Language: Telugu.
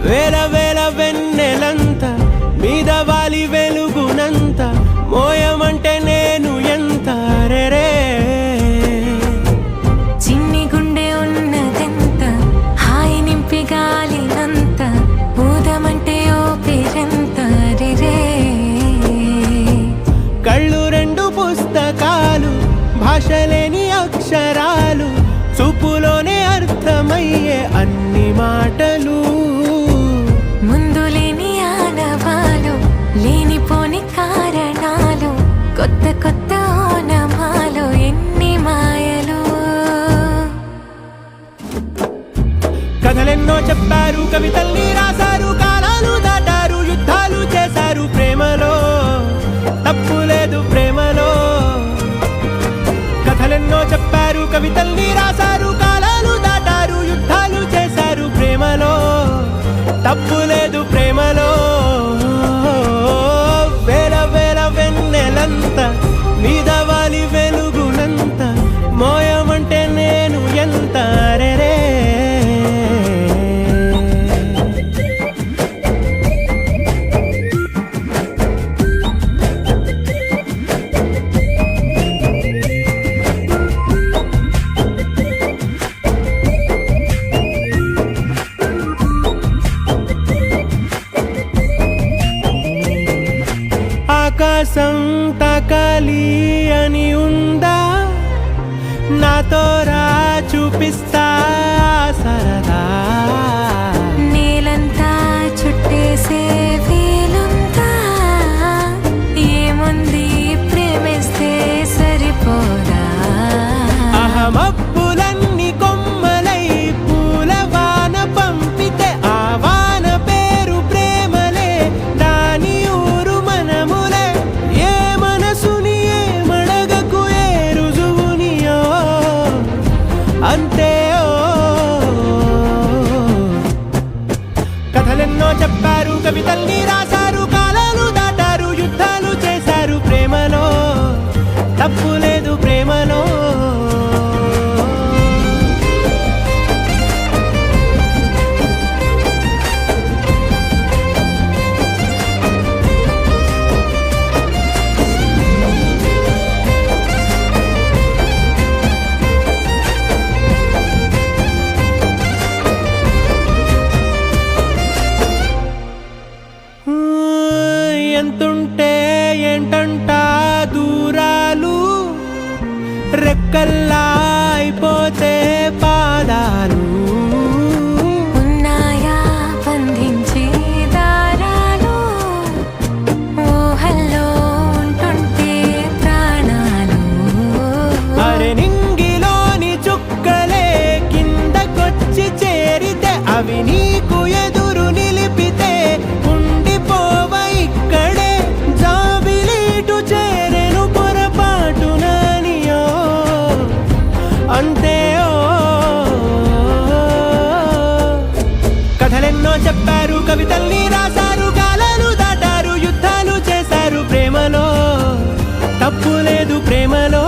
వేల వేల వెన్నెలంత మీద వాలి వెలుగునంత మోయమంటే నేను ఎంత రే చిన్ని గుండె ఉన్నదెంత హాయి నింపి గాలినంత ఊదమంటే ఓపిరెంత రే కళ్ళు రెండు పుస్తకాలు భాషలేని అక్షరాలు చూపులోనే అర్థమయ్యే అన్ని మాటలు ముందు లేని ఆనవాలు లేనిపోని కారణాలు కొత్త కొత్త ఓనమాలు ఎన్ని మాయలు కథలెన్నో చెప్పారు కవితల్ని రాశారు కాలాలు దాటారు యుద్ధాలు చేశారు ప్రేమలో తప్పు లేదు ప్రేమలో కథలెన్నో చెప్పారు కవితల్ని రాశారు కాలాలు దాటారు యుద్ధాలు చేశారు ప్రేమలో తప్పు లేదు ప్రేమలో వేల వేల వెన్నెలంత మీద వాలి వెలుగునంత మోయమంటే నేను ఎంత రే ఆకాశం తాకాలి అని ఉందా నాతో రా చూపిస్తా సరదా నేలంతా చుట్టేసే వీలుందా ఏముంది ప్రేమిస్తే సరిపోదా అహమప్పులన్నీ కొమ్మలై పూల వాన పంపితే ఆ వాన పేరు ప్రేమలే దాని ఊరు మనములే ఏ మనసుని ఏ మడగకు ఏ రుజువునియో అంతే కథలెన్నో చెప్పారు కవితల్ని రాశారు కాలాలు దాటారు యుద్ధాలు చేశారు ప్రేమలో తప్పు లేదు ప్రేమలో ఎంతుంటే ఏంటంట దూరాలు రెక్కల్లా అయిపోతే పాదాలు ఉన్నాయా బంధించే దారాలు ఊహల్లో ఉంటుంటే ప్రాణాలు అరే నింగిలోని చుక్కలే కిందకొచ్చి చేరితే అవి నీకు ఎదురు నిలిపితే ఉండిపోవ ఇక్కడే జాబిలీటు చేరెను పొరపాటుననియో అంతే కథలెన్నో చెప్పారు కవితల్ని రాశారు కాలాలు దాటారు యుద్ధాలు చేశారు ప్రేమలో తప్పు లేదు ప్రేమలో